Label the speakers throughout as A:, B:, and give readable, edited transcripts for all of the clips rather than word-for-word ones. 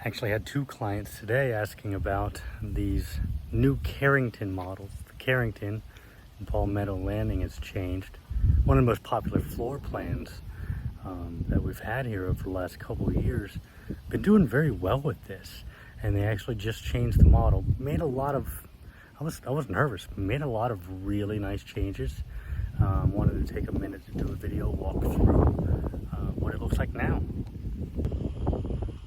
A: Actually had two clients today asking about these new Carrington models. The Carrington in Palmetto Landing has changed. One of the most popular floor plans that we've had here over the last couple of years. Been doing very well with this, and they actually just changed the model. Made a lot of, I was nervous, made a lot of really nice changes. Wanted to take a minute to do a video, walk through what it looks like now.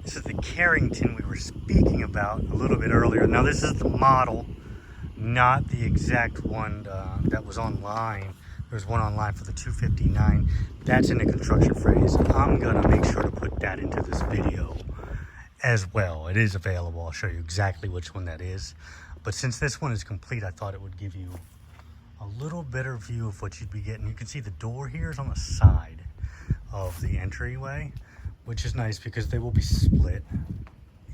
A: This is the Carrington we were speaking about a little bit earlier. Now this is the model, not the exact one that was online. There's one online for the 259. That's in the construction phase. I'm gonna make sure to put that into this video as well. It is available. I'll show you exactly which one that is. But since this one is complete, I thought it would give you a little better view of what you'd be getting. You can see the door here is on the side of the entryway, which is nice because they will be split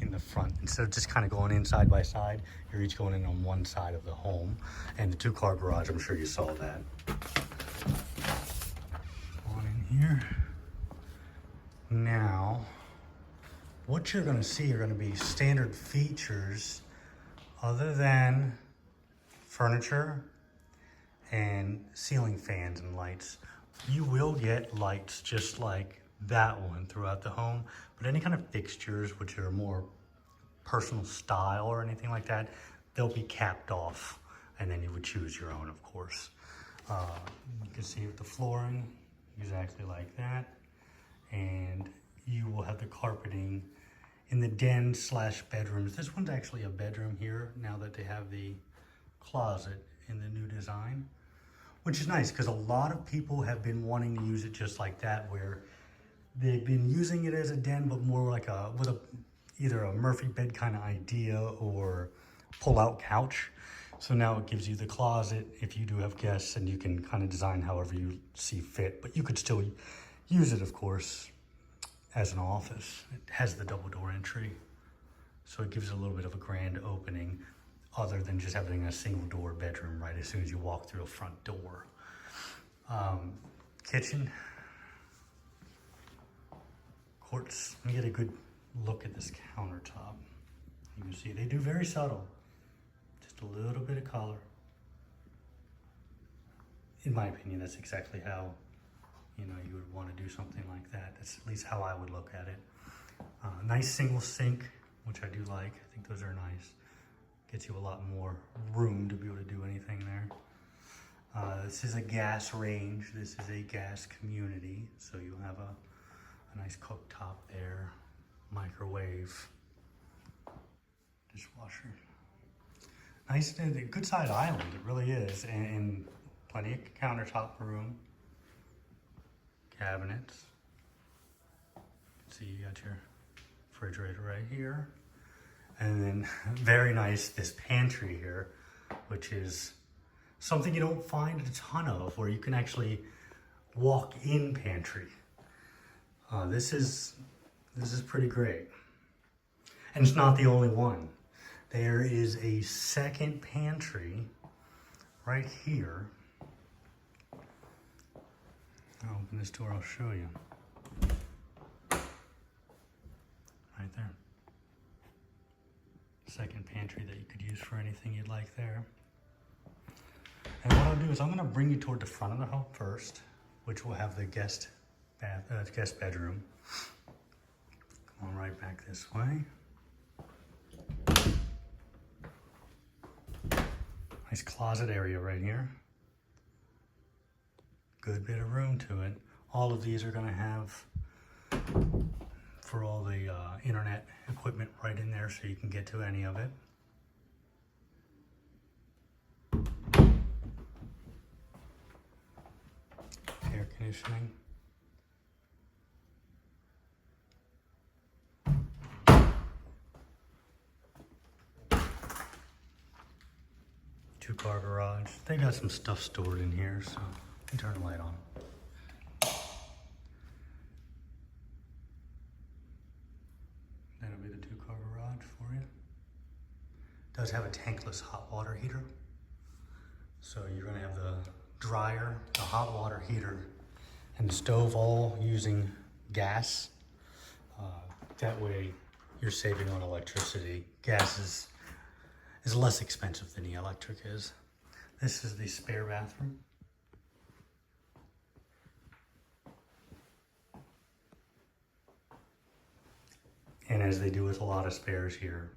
A: in the front. Instead of just kind of going in side by side, you're each going in on one side of the home. And the two-car garage, I'm sure you saw that. On in here. Now, what you're gonna see are gonna be standard features other than furniture and ceiling fans and lights. You will get lights just like that one throughout the home, but any kind of fixtures which are more personal style or anything like that, they'll be capped off, and then you would choose your own, of course. You can see with the flooring exactly like that, and you will have the carpeting in the den slash bedrooms. This one's actually a bedroom here now that they have the closet in the new design, which is nice because a lot of people have been wanting to use it just like that, where they've been using it as a den, but more like either a Murphy bed kind of idea or pull-out couch. So now it gives you the closet if you do have guests, and you can kind of design however you see fit, but you could still use it, of course, as an office. It has the double door entry, so it gives it a little bit of a grand opening other than just having a single door bedroom right as soon as you walk through a front door. Kitchen. Quartz. Let me get a good look at this countertop. You can see they do very subtle. Just a little bit of color. In my opinion, that's exactly how you would want to do something like that. That's at least how I would look at it. Nice single sink, which I do like. I think those are nice. Gets you a lot more room to be able to do anything there. This is a gas range. This is a gas community, so you'll have a nice cooktop there, microwave, dishwasher. Nice, good sized island, it really is, and plenty of countertop room, cabinets. See, you got your refrigerator right here. And then very nice, this pantry here, which is something you don't find a ton of, where you can actually walk in pantry. This is pretty great. And it's not the only one. There is a second pantry right here. I'll open this door, I'll show you. Right there. Second pantry that you could use for anything you'd like there. And what I'll do is I'm gonna bring you toward the front of the home first, which will have the guest bedroom. Come on right back this way. Nice closet area right here. Good bit of room to it. All of these are gonna have for all the internet equipment right in there, so you can get to any of it. Air conditioning. Two-car garage. They got some stuff stored in here, so let me turn the light on. That'll be the two-car garage for you. Does have a tankless hot water heater. So you're gonna have the dryer, the hot water heater, and the stove all using gas. That way you're saving on electricity. Gas is less expensive than the electric is. This is the spare bathroom. And as they do with a lot of spares here,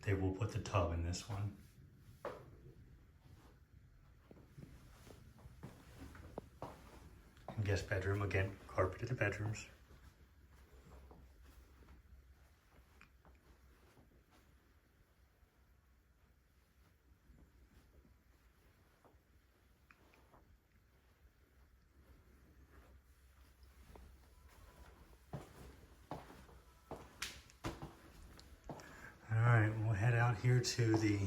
A: they will put the tub in this one. And guest bedroom, again, carpeted bedrooms. Alright, we'll head out here to the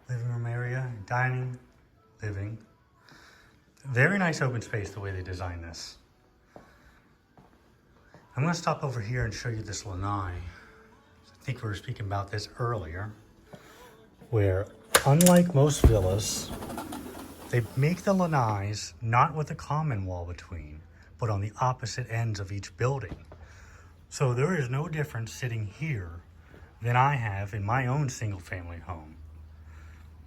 A: living room area, dining, living. Very nice open space the way they designed this. I'm going to stop over here and show you this lanai. I think we were speaking about this earlier, where unlike most villas, they make the lanais not with a common wall between, but on the opposite ends of each building. So there is no difference sitting here than I have in my own single family home.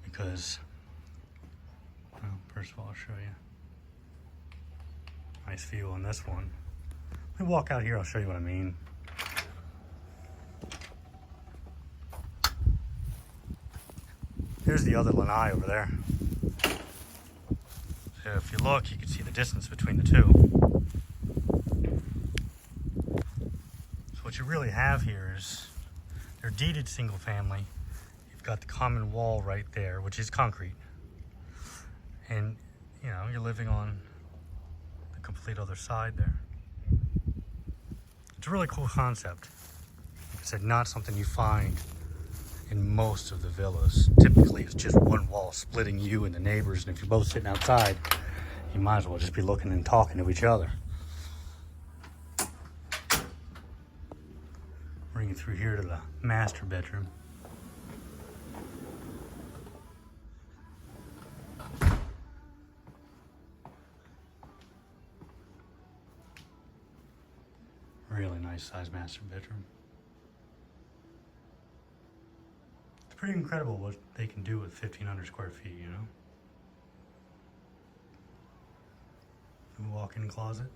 A: Because, well, first of all, I'll show you. Nice view on this one. Let me walk out here, I'll show you what I mean. Here's the other lanai over there. So if you look, you can see the distance between the two. So what you really have here is they're deeded single family. You've got the common wall right there, which is concrete. And, you know, you're living on the complete other side there. It's a really cool concept. Like I said, not something you find in most of the villas. Typically, it's just one wall splitting you and the neighbors, and if you're both sitting outside, you might as well just be looking and talking to each other. Bringing through here to the master bedroom. Really nice size master bedroom. It's pretty incredible what they can do with 1,500 square feet, you know? Walk-in closet.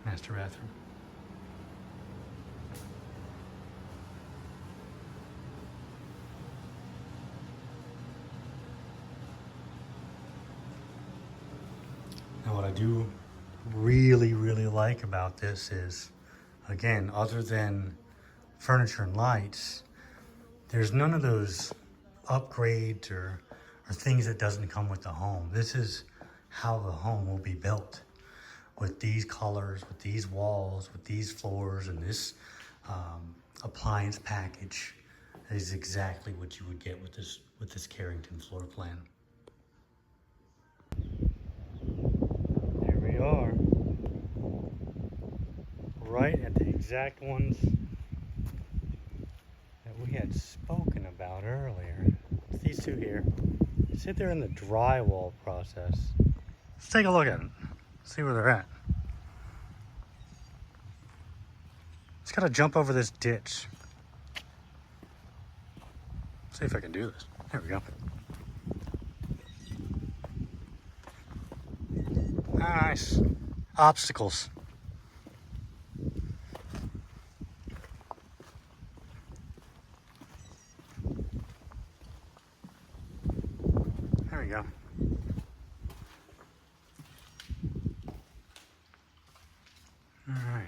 A: Master bathroom. Now what I do really like about this is, again, other than furniture and lights, there's none of those upgrades or things that doesn't come with the home. This is how the home will be built, with these colors, with these walls, with these floors, and this appliance package. That is exactly what you would get with this Carrington floor plan. There we are, right at the exact ones that we had spoken about earlier. It's these two here. They sit there in the drywall process. Let's take a look at them. See where they're at. Just gotta jump over this ditch. See if I can do this. There we go. Nice. Obstacles. There we go. All right.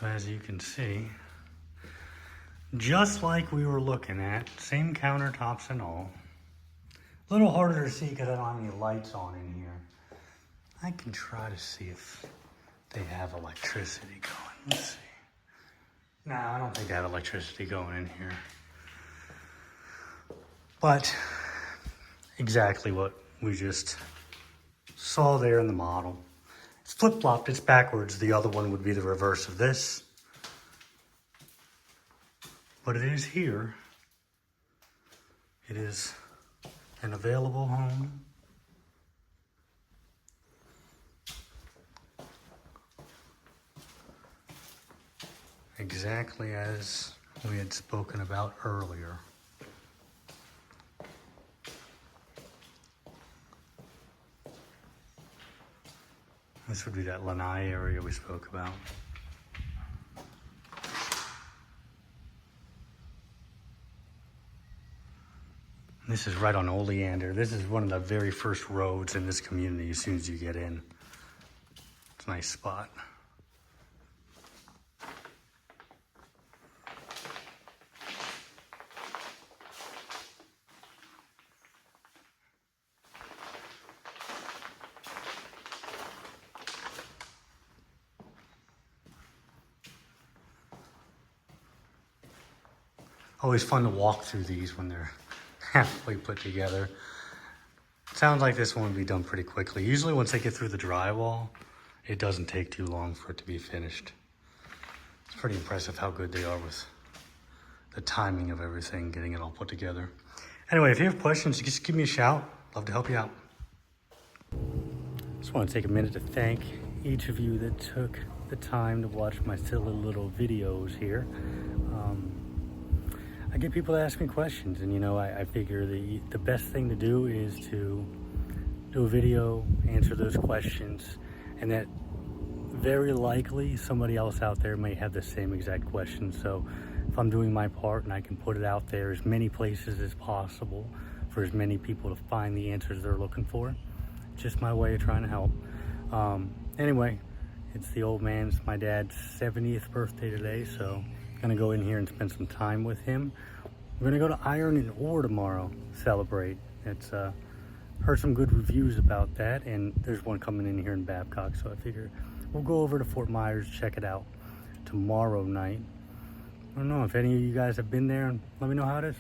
A: So as you can see, just like we were looking at, same countertops and all. A little harder to see because I don't have any lights on in here. I can try to see if they have electricity going. Let's see. No, I don't think they have electricity going in here. But exactly what we just saw there in the model. It's flip-flopped, it's backwards. The other one would be the reverse of this. but it is here. It is an available home. Exactly as we had spoken about earlier. This would be that lanai area we spoke about. This is right on Oleander. This is one of the very first roads in this community as soon as you get in. It's a nice spot. Always fun to walk through these when they're halfway put together. Sounds like this one would be done pretty quickly. Usually once they get through the drywall, it doesn't take too long for it to be finished. It's pretty impressive how good they are with the timing of everything, getting it all put together. Anyway, if you have questions, just give me a shout. Love to help you out. Just want to take a minute to thank each of you that took the time to watch my silly little videos here. I get people to ask me questions, and you know, I figure the best thing to do is to do a video, answer those questions, and that very likely somebody else out there may have the same exact question. So if I'm doing my part and I can put it out there as many places as possible for as many people to find the answers they're looking for, just my way of trying to help. Anyway, it's the old man's, my dad's 70th birthday today, so gonna go in here and spend some time with him. We're gonna go to Iron and Ore tomorrow, celebrate. It's heard some good reviews about that, and there's one coming in here in Babcock, so I figure we'll go over to Fort Myers, check it out tomorrow night. I don't know if any of you guys have been there, and let me know how it is.